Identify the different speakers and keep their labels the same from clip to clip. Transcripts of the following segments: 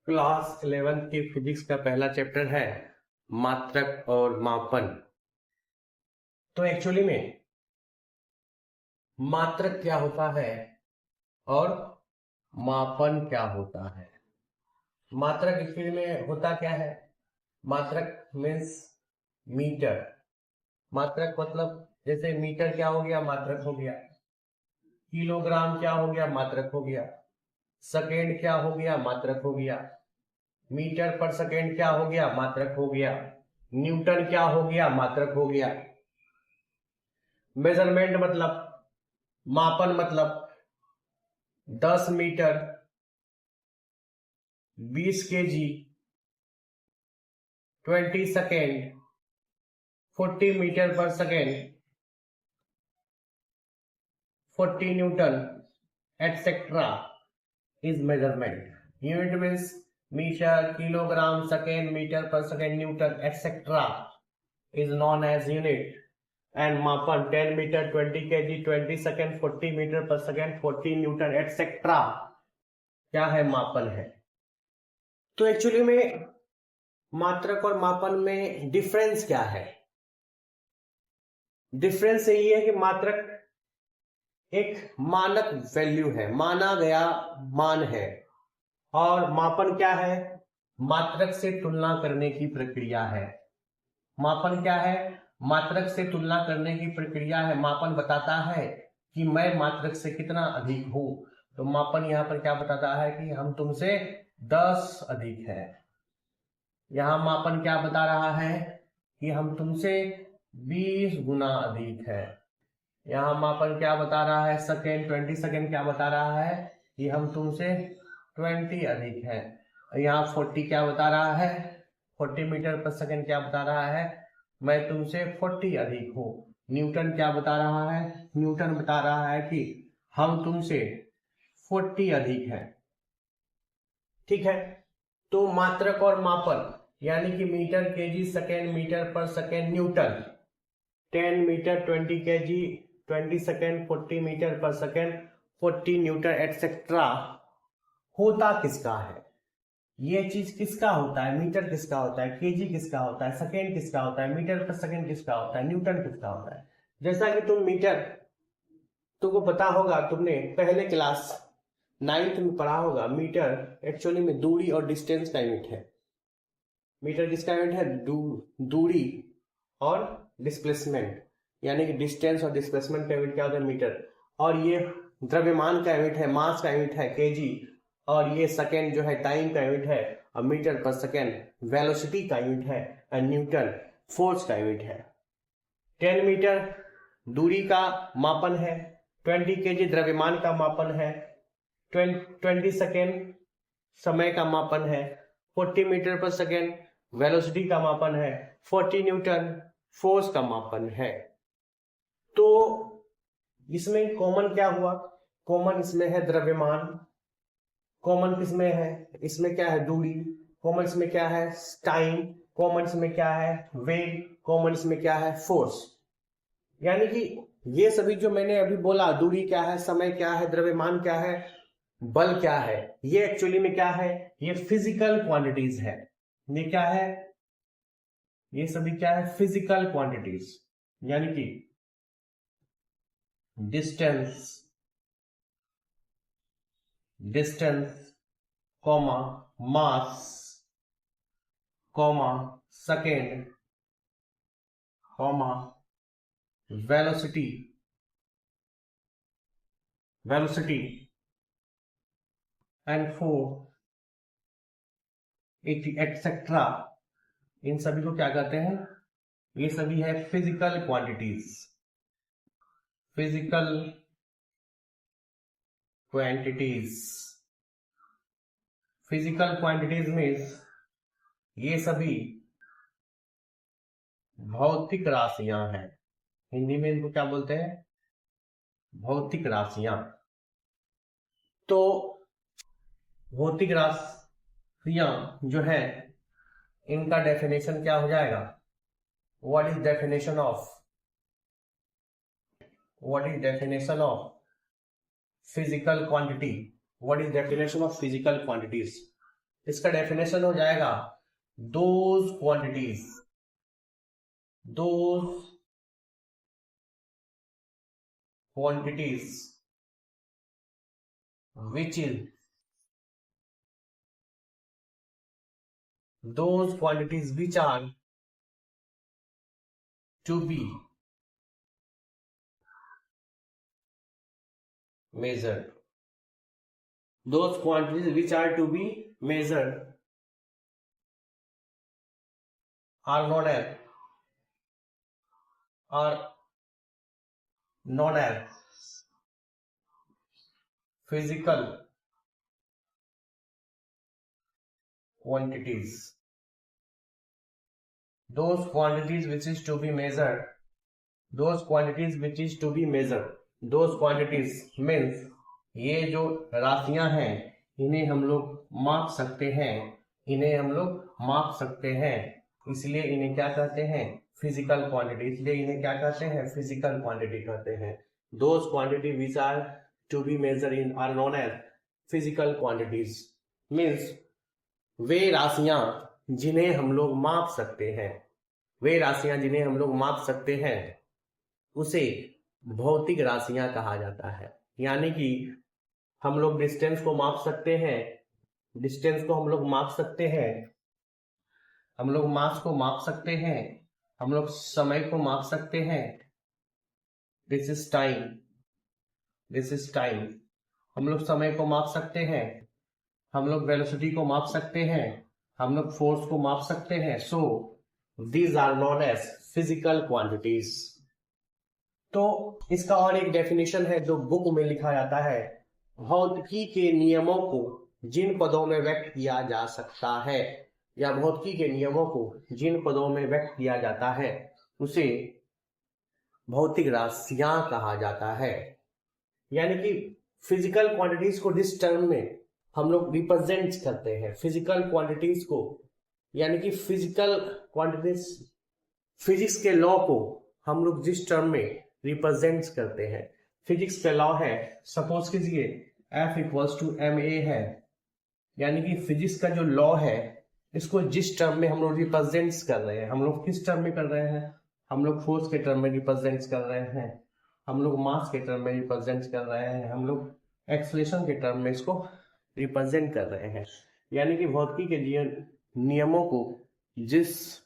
Speaker 1: Class 11 की physics का पहला चैप्टर है मात्रक और मापन। तो एक्चुअली में मात्रक क्या होता है और मापन क्या होता है। मात्रक एक्चुअली में होता क्या है? मात्रक मीन्स मीटर। मात्रक मतलब जैसे मीटर क्या हो गया, मात्रक हो गया। किलोग्राम क्या हो गया, मात्रक हो गया। सेकेंड क्या हो गया, मात्रक हो गया। मीटर पर सेकेंड क्या हो गया, मात्रक हो गया। न्यूटन क्या हो गया, मात्रक हो गया। मेजरमेंट मतलब, मापन मतलब 10 meter, 20 KG, 20 second, 40 meter per second, 40 newton etcetera is measurement. Unit means meter, kilogram, second, meter per second, Newton, etc. is known as unit. And मापन 10 meter, 20 kg, 20 second, 40 meter per second, 40 newton etcetera क्या है, मापन है। तो actually में मात्रक और मापन में डिफरेंस क्या है? डिफरेंस यही है कि मात्रक एक मानक वैल्यू है, माना गया मान है, और मापन क्या है? मात्रक से तुलना करने की प्रक्रिया है। मापन क्या है? मात्रक से तुलना करने की प्रक्रिया है। मापन बताता है कि मैं मात्रक से कितना अधिक हूं, तो मापन यहां पर क्या बताता है कि हम तुमसे 10 अधिक है। यहां मापन क्या बता रहा है कि हम तुमसे 20 गुना अधिक है। यहां मापन क्या बता रहा है? सेकेंड, 20 सेकेंड क्या बता रहा है कि हम तुमसे 20 अधिक है। यहाँ 40 क्या बता रहा है? 40 मीटर पर सेकेंड क्या बता रहा है? मैं तुमसे 40 अधिक हूं। न्यूटन क्या बता रहा है? न्यूटन बता रहा है कि हम तुमसे 40 अधिक है। ठीक है। तो मात्रक और मापन यानी कि meter, KG, second, meter per second, newton, 10 meter, 20 KG, 20 second, 40 meter per second, 40 newton etcetera होता किसका है? ये चीज किसका होता है? मीटर किसका होता है, केजी किसका होता है, सेकेंड किसका होता है, मीटर पर सेकेंड किसका होता है, न्यूटन किसका होता है। जैसा कि तुम मीटर, तुमको पता होगा, तुमने पहले क्लास 9th में पढ़ा होगा, मीटर एक्चुअली में दूरी और डिस्टेंस का यूनिट है। मीटर किसका यूनिट है? दूरी और डिस्प्लेसमेंट, यानी कि डिस्टेंस और डिस्प्लेसमेंट का यूनिट क्या होता है? मीटर। और ये द्रव्यमान का यूनिट है, मास का यूनिट है केजी, और ये सेकेंड जो है टाइम का यूनिट है, और मीटर पर सेकेंड वेलोसिटी का यूनिट है, और न्यूटन फोर्स का यूनिट है। 10 मीटर दूरी का मापन है, 20 केजी द्रव्यमान का मापन है, 20 सेकेंड समय का मापन है, 40 मीटर पर सेकेंड वेलोसिटी का मापन है, 40 न्यूटन फोर्स का मापन है। तो इसमें कॉमन क्या हुआ? कॉमन इसमें है द्रव्यमान। कॉमन किसमें है? इसमें क्या है? दूरी। कॉमन इसमें क्या है? टाइम। कॉमन इसमें क्या है? वेग। कॉमन इसमें क्या है? फोर्स। यानी कि ये सभी जो मैंने अभी बोला, दूरी क्या है, समय क्या है, द्रव्यमान क्या है, बल क्या है, ये एक्चुअली में क्या है? ये फिजिकल क्वांटिटीज है। ये क्या है? ये सभी क्या है? फिजिकल क्वांटिटीज, यानी कि distance, comma mass, comma second, comma velocity, and force, etcetera. इन सभी को क्या कहते हैं? ये सभी है physical quantities. Physical quantities, physical quantities means ये सभी भौतिक राशियां हैं। हिंदी में इनको क्या बोलते हैं? भौतिक राशियां। तो भौतिक राशियां जो है, इनका डेफिनेशन क्या हो जाएगा? What is definition of, physical quantity? What is definition of physical quantities? इसका डेफिनेशन हो जाएगा those quantities which is those quantities which are to be measured. Those quantities which are to be measured are known as physical quantities. Those quantities which is to be measured, those quantities means ये जो राशियां हैं इन्हें हम लोग माप सकते हैं, इसलिए इन्हें क्या कहते हैं, फिजिकल क्वांटिटी। इसलिए इन्हें क्या कहते हैं, फिजिकल क्वांटिटी कहते हैं। Those quantity which are to be measure in are known as physical quantities. Means वे राशियां जिन्हें हम लोग माप सकते हैं उसे भौतिक राशियां कहा जाता है। यानी कि हम लोग डिस्टेंस को माप सकते हैं, हम लोग मास को माप सकते हैं, हम लोग समय को माप सकते हैं, दिस इज टाइम। हम लोग समय को माप सकते हैं, हम लोग वेलोसिटी को माप सकते हैं, हम लोग फोर्स को माप सकते हैं। So these are known as physical quantities. तो इसका और एक डेफिनेशन है जो बुक में लिखा जाता है, भौतिकी के नियमों को जिन पदों में व्यक्त किया जा सकता है, या भौतिकी के नियमों को जिन पदों में व्यक्त किया जाता है उसे भौतिक राशियां कहा जाता है। यानी कि फिजिकल क्वांटिटीज को जिस टर्म में हम लोग रिप्रेजेंट करते हैं, फिजिकल क्वांटिटीज को, यानी कि फिजिकल क्वांटिटीज, फिजिक्स के लॉ को हम लोग जिस टर्म में रिप्रेजेंट करते हैं, फिजिक्स का लॉ है, सपोज कीजिए F इक्वल्स टू ma है, यानी कि फिजिक्स का जो लॉ है इसको जिस टर्म में हम लोग रिप्रेजेंट कर रहे हैं, हम लोग किस टर्म में कर रहे हैं, हम लोग फोर्स के टर्म में रिप्रेजेंट कर रहे हैं, हम लोग मास के टर्म में रिप्रेजेंट कर रहे हैं, हम लोग एक्सलेशन के टर्म में इसको रिप्रेजेंट कर रहे हैं। यानी कि भौतिकी के नियमों को जिस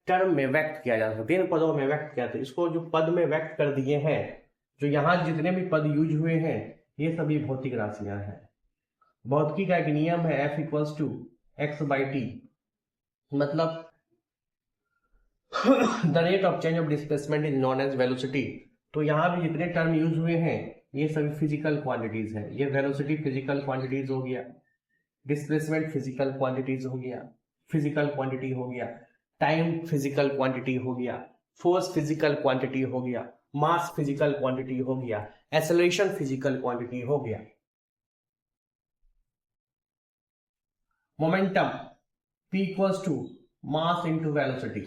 Speaker 1: टर्म में व्यक्त किया जाता है, 3 पदों में व्यक्त किया जाता है, इसको जो पद में व्यक्त कर दिए हैं, जो यहाँ जितने भी पद यूज हुए हैं ये सभी भौतिक राशियां हैं। भौतिकी का एक नियम है F इक्वल्स टू x/t, मतलब the rate of change of displacement is known as velocity. तो यहाँ भी जितने टर्म यूज हुए हैं ये सभी फिजिकल क्वांटिटीज हैं। ये वेलोसिटी फिजिकल क्वांटिटीज हो गया, डिस्प्लेसमेंट फिजिकल क्वांटिटीज हो गया, फिजिकल क्वांटिटी हो गया, टाइम फिजिकल क्वांटिटी हो गया, फोर्स फिजिकल क्वांटिटी हो गया, मास फिजिकल क्वांटिटी हो गया, एक्सेलरेशन फिजिकल क्वांटिटी हो गया। Momentum P equals to mass into velocity.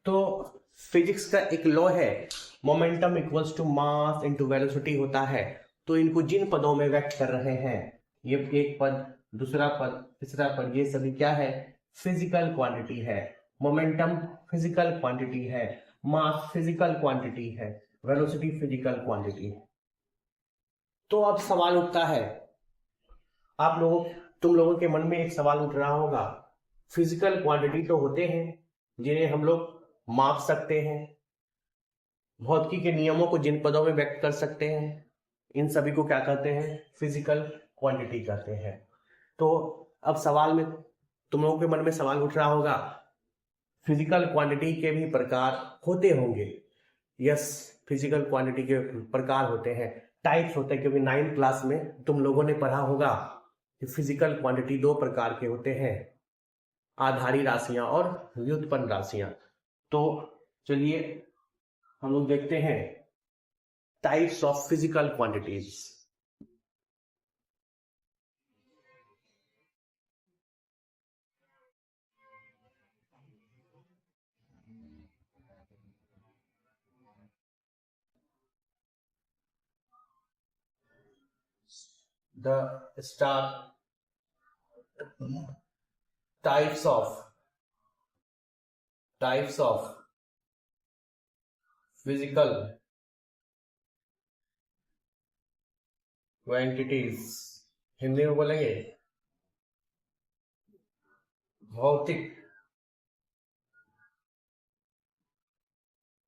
Speaker 1: तो फिजिक्स का एक लॉ है, momentum equals to mass into velocity होता है। तो इनको जिन पदों में व्यक्त कर रहे हैं, ये एक पद, दूसरा पद, तीसरा पद, ये सभी क्या है, फिजिकल क्वांटिटी है। मोमेंटम फिजिकल क्वांटिटी है, मास फिजिकल क्वांटिटी है, वेलोसिटी फिजिकल क्वांटिटी है। तो अब सवाल उठता है, तुम लोगों के मन में एक सवाल उठ रहा होगा, फिजिकल क्वांटिटी तो होते हैं जिन्हें हम लोग माप सकते हैं, भौतिकी के नियमों को जिन पदों में व्यक्त कर सकते हैं, इन सभी को क्या कहते हैं, फिजिकल क्वांटिटी कहते हैं। तो अब सवाल में तुम लोगों के मन में सवाल उठ रहा होगा, फिजिकल क्वांटिटी के भी प्रकार होते होंगे। यस, फिजिकल क्वांटिटी के प्रकार होते हैं, टाइप्स होते हैं, क्योंकि 9th क्लास में तुम लोगों ने पढ़ा होगा कि फिजिकल क्वांटिटी 2 प्रकार के होते हैं, आधारी राशियां और व्युत्पन्न राशियां। तो चलिए हम लोग देखते हैं types of physical quantities. The star types of physical quantities, Hindi में बोलेंगे भौतिक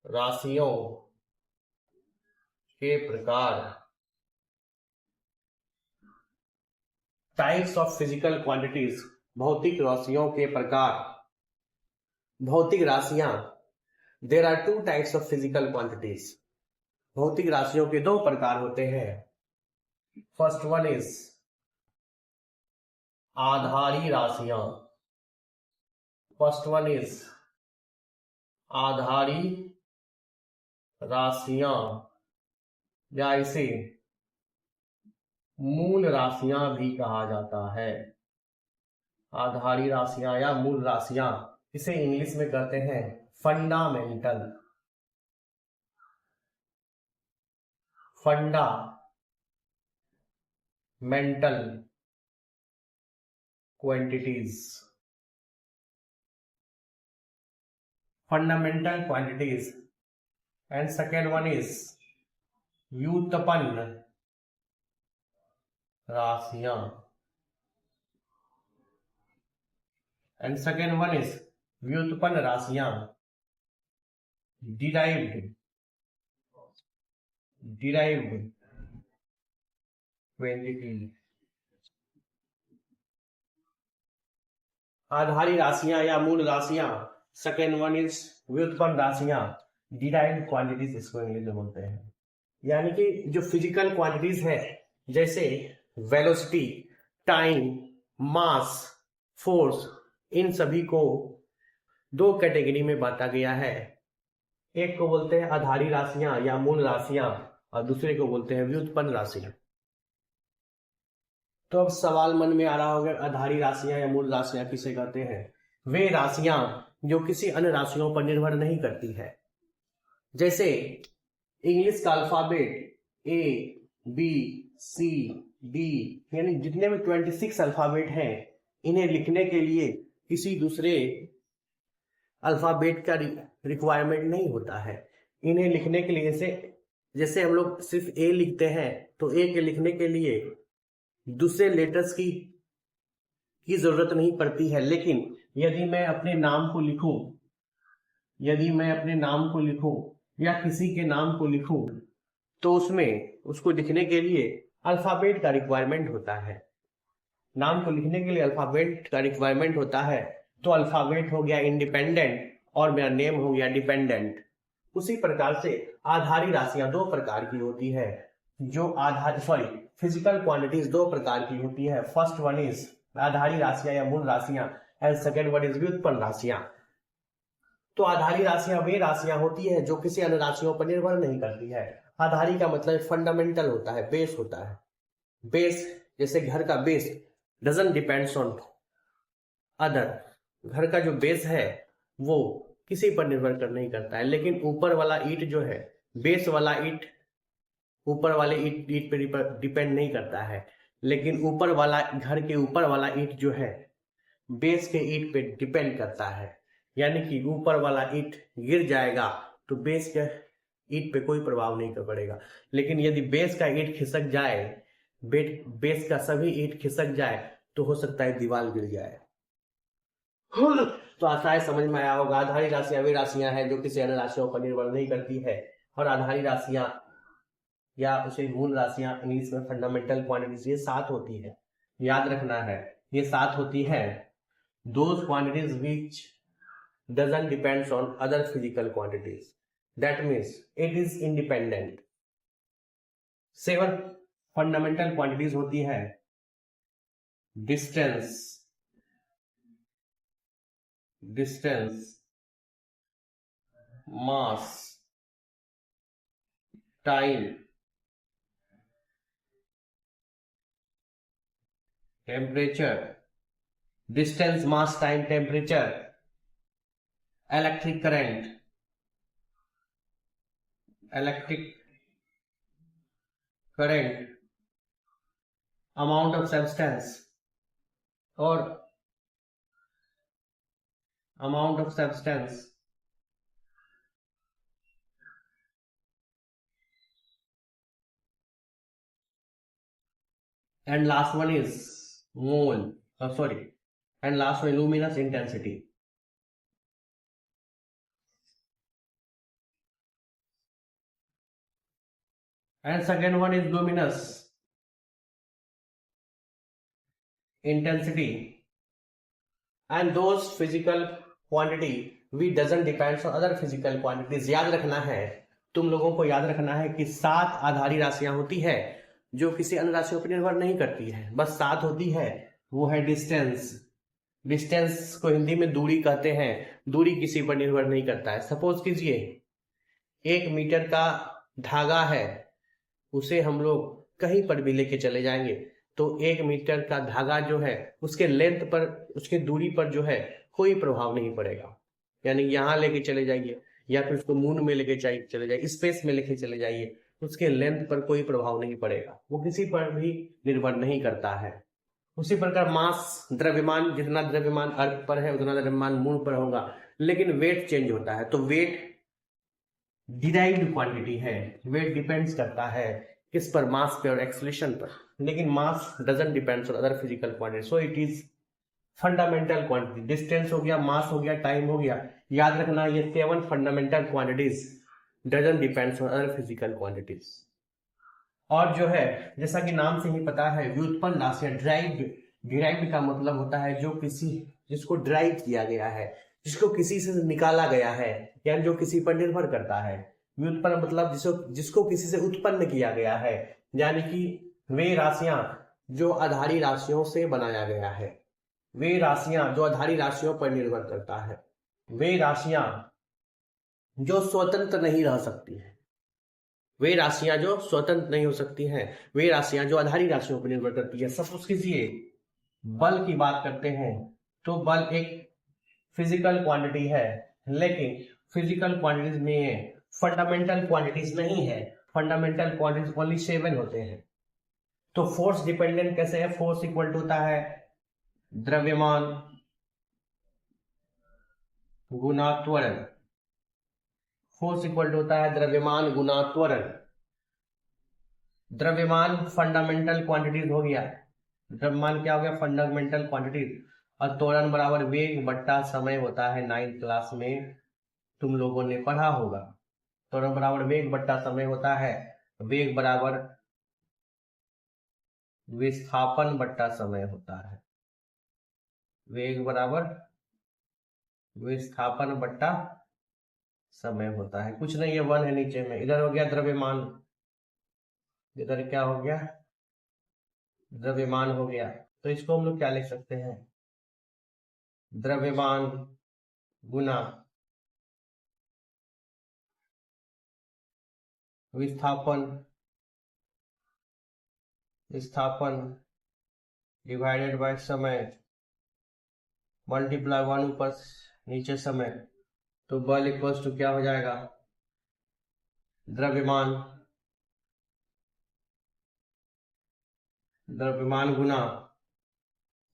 Speaker 1: राशियों के प्रकार। टाइप्स ऑफ फिजिकल क्वांटिटीज, भौतिक राशियों के प्रकार। भौतिक राशियां, there are two types of physical quantities. भौतिक राशियों के दो प्रकार होते हैं। फर्स्ट वन इज आधारी राशियां। फर्स्ट वन इज आधारी राशियां, या इसे मूल राशियां भी कहा जाता है। आधारी राशियां या मूल राशियां, इसे इंग्लिश में कहते हैं fundamental quantities. Fundamental quantities. And second one is व्युत्पन्न राशियां। एंड सेकेंड वन इज व्युत्पन्न राशियां, डिराइव्ड क्वांटिटी। आधारी राशियां या मूल राशियां, सेकेंड वन इज व्युत्पन्न राशियां, डिराइव्ड क्वांटिटीज इसको इंग्लिश में बोलते हैं। यानी कि जो फिजिकल क्वांटिटीज है, जैसे वेलोसिटी, टाइम, मास, फोर्स, इन सभी को दो कैटेगरी में बांटा गया है। एक को बोलते हैं आधारी राशियां या मूल राशियां, और दूसरे को बोलते हैं व्युत्पन्न राशियां। तो अब सवाल मन में आ रहा होगा, आधारी राशियां या मूल राशियां किसे कहते हैं? वे राशियां जो किसी अन्य राशियों पर निर्भर नहीं करती है। जैसे इंग्लिश का alphabet A B C D, यानी जितने भी 26 अल्फाबेट हैं, इन्हें लिखने के लिए किसी दूसरे अल्फाबेट का रिक्वायरमेंट नहीं होता है। इन्हें लिखने के लिए जैसे हम लोग सिर्फ ए लिखते हैं, तो ए के लिखने के लिए दूसरे लेटर्स की जरूरत नहीं पड़ती है। लेकिन यदि मैं अपने नाम को लिखूं या किसी के नाम को लिखूं, तो उसमें उसको लिखने के लिए अल्फाबेट का रिक्वायरमेंट होता है। नाम को लिखने के लिए अल्फाबेट का रिक्वायरमेंट होता है। तो अल्फाबेट हो गया इंडिपेंडेंट और मेरा नेम हो गया डिपेंडेंट। उसी प्रकार से आधारी राशियां दो प्रकार की होती है। फिजिकल क्वांटिटीज दो प्रकार की होती है। फर्स्ट वन इज आधारी राशियां या मूल राशियां, एंड सेकेंड वन इज व्युत्पन्न राशियां। तो आधारी राशियां वे राशियां होती है जो किसी अन्य राशियों पर निर्भर नहीं करती है। आधारी का मतलब फंडामेंटल होता है, बेस होता है। बेस, जैसे घर का base doesn't depends on other. घर का जो बेस है वो किसी पर निर्भर कर नहीं करता है। लेकिन ऊपर वाला ईंट जो है, बेस वाला ईंट ऊपर वाले ईंट पर डिपेंड नहीं करता है। लेकिन घर के ऊपर वाला ईंट जो है, बेस के ईंट पे डिपेंड करता है। यानी कि ऊपर वाला ईंट गिर जाएगा तो बेस के ईंट पे कोई प्रभाव नहीं पड़ेगा। लेकिन यदि बेस का ईंट खिसक जाए, बेस का सभी ईंट खिसक जाए, तो हो सकता है दीवार गिर जाए। तो आशा है समझ में आया होगा। आधारी राशियां वे राशियां हैं जो किसी अन्य राशियों पर निर्भर नहीं करती है। और आधारी राशियां या उसे मूल राशियां इंग्लिश में फंडामेंटल क्वांटिटीज, ये 7 होती है। याद रखना है, ये 7 होती है। Those quantities which doesn't depends on other physical quantities, that means it is independent। 7 fundamental quantities होती है। Distance, mass, time, temperature. Distance, mass, time, temperature, electric current, amount of substance, और amount of substance and last one is mole, sorry, and last one luminous intensity. And second one is luminous intensity, and those physical quantity which doesn't depends on other physical quantities. याद रखना है, तुम लोगों को याद रखना है कि 7 आधारी राशियां होती है जो किसी अन्य राशियों पर निर्भर नहीं करती है, बस 7 होती है। वो है डिस्टेंस, डिस्टेंस को हिंदी में दूरी कहते हैं, दूरी किसी पर निर्भर नहीं करता है। सपोज कीजिए 1 मीटर का धागा है, उसे हम लोग कहीं पर भी लेके चले जाएंगे तो 1 मीटर का धागा जो है उसके लेंथ पर, उसके दूरी पर जो है कोई प्रभाव नहीं पड़ेगा। यानी यहाँ लेके चले जाइए या फिर उसको मून में लेके चले जाइए, स्पेस में लेके चले जाइए, उसके लेंथ पर कोई प्रभाव नहीं पड़ेगा, वो किसी पर भी निर्भर नहीं करता है। उसी प्रकार मास, द्रव्यमान, जितना द्रव्यमान अर्थ पर है उतना द्रव्यमान मून पर होगा, लेकिन वेट चेंज होता है। तो वेट डिराइव्ड क्वांटिटी है, वेट डिपेंड्स करता है किस पर, मास पे और एक्सेलरेशन पर, लेकिन mass doesn't depends on other physical quantity, so it is fundamental quantity. Distance हो गया, मास हो गया, टाइम हो गया, याद रखना ये 7 fundamental quantities doesn't depends on other physical quantities. और जो है जैसा कि नाम से ही पता है, व्युत्पन्न राशियां, डिराइव्ड का मतलब होता है जो किसी, जिसको ड्राइव किया गया है, जिसको किसी से निकाला गया है, यानी जो किसी पर निर्भर करता है। व्युत्पन्न मतलब जिसको किसी से उत्पन्न किया गया है, यानी कि वे राशियां जो आधारी राशियों से बनाया गया है, वे राशियां जो आधारी राशियों पर निर्भर करता है, वे राशियां जो स्वतंत्र नहीं रह सकती हैं, वे राशियां जो स्वतंत्र नहीं हो सकती हैं, वे राशियां जो आधारी राशियों पर निर्भर करती है। सपोज कीजिए बल की बात करते हैं तो बल एक फिजिकल क्वांटिटी है, लेकिन फिजिकल क्वांटिटीज में है, फंडामेंटल क्वांटिटीज नहीं है, फंडामेंटल क्वांटिटीज ओनली 7 होते हैं। तो फोर्स डिपेंडेंट कैसे है, फोर्स इक्वल टू होता है द्रव्यमान गुना त्वरण, फोर्स इक्वल टू होता है द्रव्यमान गुना त्वरण। द्रव्यमान फंडामेंटल क्वांटिटीज हो गया, द्रव्यमान क्या हो गया, फंडामेंटल क्वांटिटीज, और त्वरण बराबर वेग बट्टा समय होता है। 9th क्लास में तुम लोगों ने पढ़ा होगा, त्वरण बराबर वेग बट्टा समय होता है, वेग बराबर विस्थापन बट्टा समय होता है, वेग बराबर विस्थापन बट्टा समय होता है। कुछ नहीं, ये 1 है नीचे में। इधर हो गया द्रव्यमान, इधर क्या हो गया, द्रव्यमान हो गया। तो इसको हम लोग क्या लिख सकते हैं, द्रव्यमान गुना विस्थापन, विस्थापन डिवाइडेड बाय समय, मल्टीप्लाई 1 ऊपर नीचे समय, तो बल इक्वल्स टू क्या हो जाएगा, द्रव्यमान, द्रव्यमान गुना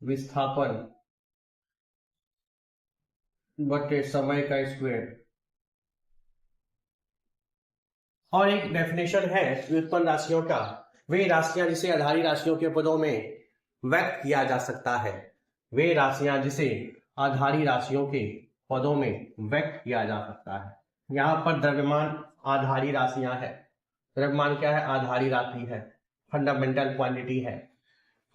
Speaker 1: विस्थापन बटे समय का स्क्वायर। और एक डेफिनेशन है व्युत्पन्न राशियों का, वे राशियां जिसे आधारी राशियों के पदों में व्यक्त किया जा सकता है, वे राशियां जिसे आधारी राशियों के पदों में व्यक्त किया जा सकता है। यहाँ पर द्रव्यमान आधारी राशियां है, द्रव्यमान क्या है, आधारी राशि है, फंडामेंटल क्वांटिटी है।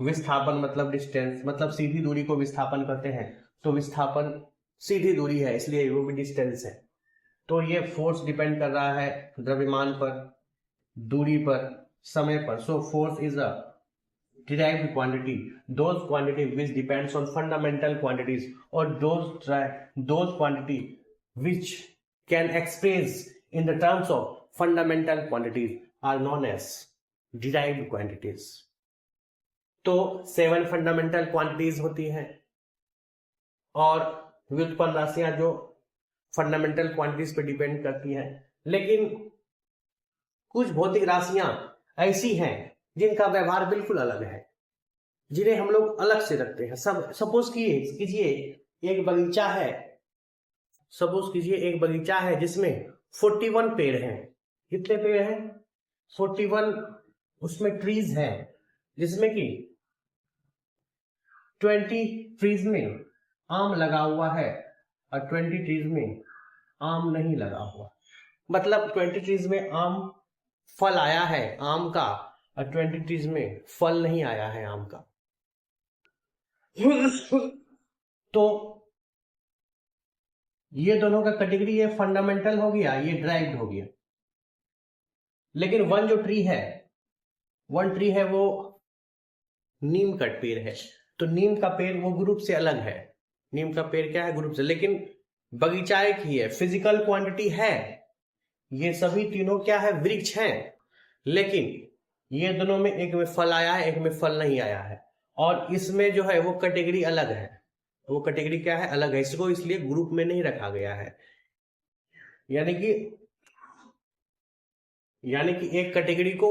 Speaker 1: विस्थापन मतलब डिस्टेंस, मतलब सीधी दूरी को विस्थापन कहते हैं, तो विस्थापन सीधी दूरी है इसलिए वो भी डिस्टेंस है। तो ये फोर्स डिपेंड कर रहा है द्रव्यमान पर, दूरी पर, समय पर। So force is a derived quantity, those quantity which depends on fundamental quantities, or those quantity which can express in the terms of fundamental quantities are known as derived quantities. तो 7 फंडामेंटल क्वांटिटीज होती हैं और व्युत्पन्न राशियां जो fundamental quantities पे depend करती हैं, लेकिन कुछ भौतिक राशियां ऐसी हैं जिनका व्यवहार बिल्कुल अलग है। जिन्हें हम लोग अलग से रखते हैं। सब सपोज कीजिए एक बगीचा है, सपोज कीजिए एक बगीचा है जिसमें 41 पेड़ हैं। कितने पेड़ हैं? 41 उसमें ट्रीज हैं, जिसमें कि 20 ट्रीज में आम लगा हुआ है और 20 ट्रीज में आम नहीं लगा हुआ। मतलब 20 ट्रीज में आम फल आया है आम का और 20 ट्रीज में फल नहीं आया है आम का। तो ये दोनों का कैटेगरी, ये फंडामेंटल हो गया, ये ड्राइव्ड हो गया। लेकिन वन ट्री है वो नीम का पेड़ है, तो नीम का पेड़ वो ग्रुप से अलग है। नीम का पेड़ क्या है? ग्रुप से। लेकिन बगीचा एक ही है, फिजिकल क्वांटिटी है, ये सभी तीनों क्या है? वृक्ष हैं। लेकिन ये दोनों में एक में फल आया है, एक में फल नहीं आया है, और इसमें जो है वो कैटेगरी अलग है। वो कैटेगरी क्या है? अलग है। इसको इसलिए ग्रुप में नहीं रखा गया है। यानी कि एक कैटेगरी को,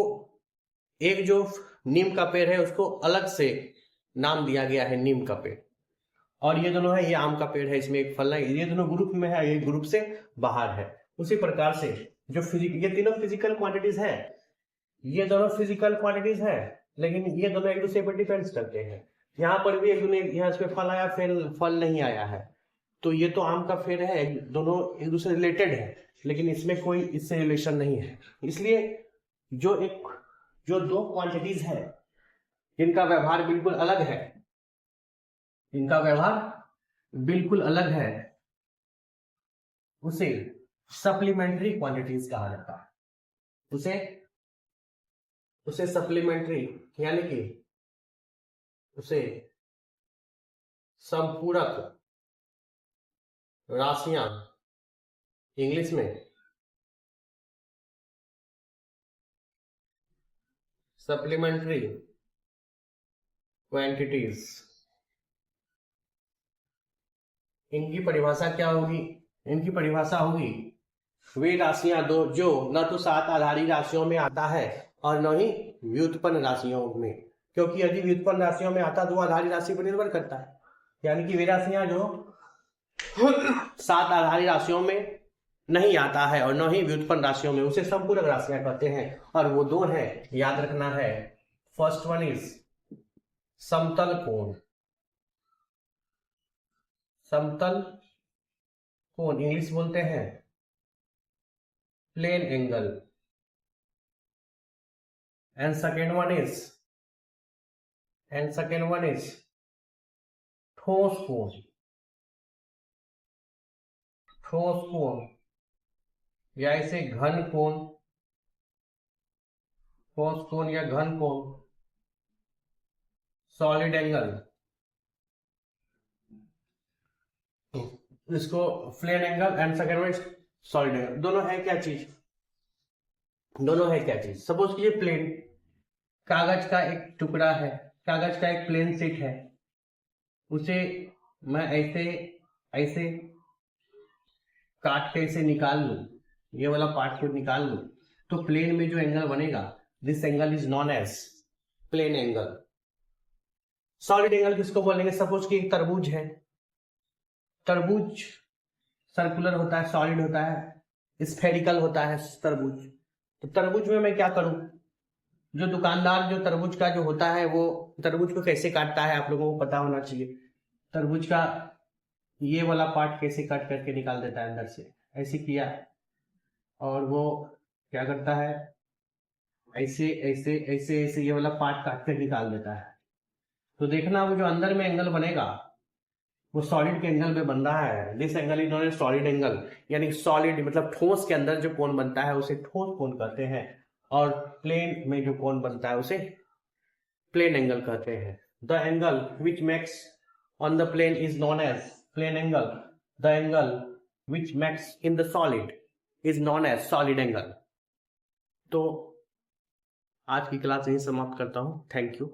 Speaker 1: एक जो नीम का पेड़ है उसको अलग से नाम दिया गया है नीम का पेड़, और ये दोनों है, ये आम का पेड़ है, इसमें एक फल नहीं, ये दोनों ग्रुप में है, ये ग्रुप से बाहर है। उसी प्रकार से जो ये तीनों फिजिकल क्वांटिटीज है, ये दोनों फिजिकल क्वांटिटीज है, लेकिन ये दोनों एक दूसरे पर डिपेंड करते हैं। यहाँ पर भी यहाँ इसमें फल आया, फल नहीं आया है, तो ये तो आम का पेड़ है, दोनों एक दूसरे रिलेटेड है, लेकिन इसमें कोई इससे रिलेशन नहीं है। इसलिए जो दो क्वांटिटीज है जिनका व्यवहार बिल्कुल अलग है, उसे सप्लीमेंट्री क्वांटिटीज कहा जाता है। उसे सप्लीमेंट्री यानी कि उसे संपूरक राशियां, इंग्लिश में सप्लीमेंट्री क्वांटिटीज, इनकी परिभाषा क्या होगी? इनकी परिभाषा होगी वे राशियां दो जो न तो सात आधारी राशियों में आता है और न ही व्युत्पन्न राशियों में, क्योंकि यदि व्युत्पन्न राशियों में आता तो आधारी राशि पर निर्भर करता है। यानी कि वे राशियां जो सात आधारी राशियों में नहीं आता है और न ही व्युत्पन्न राशियों में, उसे संपूरक राशियां कहते हैं। और वो दो हैं, याद रखना है। फर्स्ट वन इज समतल कोण। समतल कोण इंग्लिश बोलते हैं plane angle, and second one is ठोस कोण या इसे घन कोण, ठोस कोण या घन कोण, सॉलिड एंगल, इसको plane angle and second one solid angle. दोनों है क्या चीज? सपोज कीजिए प्लेन, कागज का एक टुकड़ा है, कागज का एक प्लेन शीट है, उसे मैं ऐसे काट के इसे निकाल लूं, ये वाला पार्ट को निकाल लूं, तो प्लेन में जो एंगल बनेगा, this angle is known as plane angle. Solid angle किसको बोलेंगे? सपोज कि एक तरबूज है, तरबूज सर्कुलर होता है, सॉलिड होता है, स्फेरिकल होता है तरबूज। तो तरबूज में मैं क्या करूं? जो दुकानदार जो तरबूज का जो होता है वो तरबूज को कैसे काटता है आप लोगों को पता होना चाहिए। तरबूज का ये वाला पार्ट कैसे काट करके निकाल देता है अंदर से, ऐसे किया, और वो क्या करता है, ऐसे ऐसे ऐसे ऐसे ये वाला पार्ट काट कर निकाल देता है। तो देखना वो जो अंदर में एंगल बनेगा वो सॉलिड के एंगल में बन रहा है। This angle is known as solid angle, यानी सॉलिड मतलब ठोस के अंदर जो कोण बनता है उसे ठोस कोण कहते हैं, और प्लेन में जो कोण बनता है उसे प्लेन एंगल कहते हैं। The angle which makes on the plane is known as plane angle, the angle which makes in the solid is known as solid angle. तो आज की क्लास यही समाप्त करता हूं। Thank you.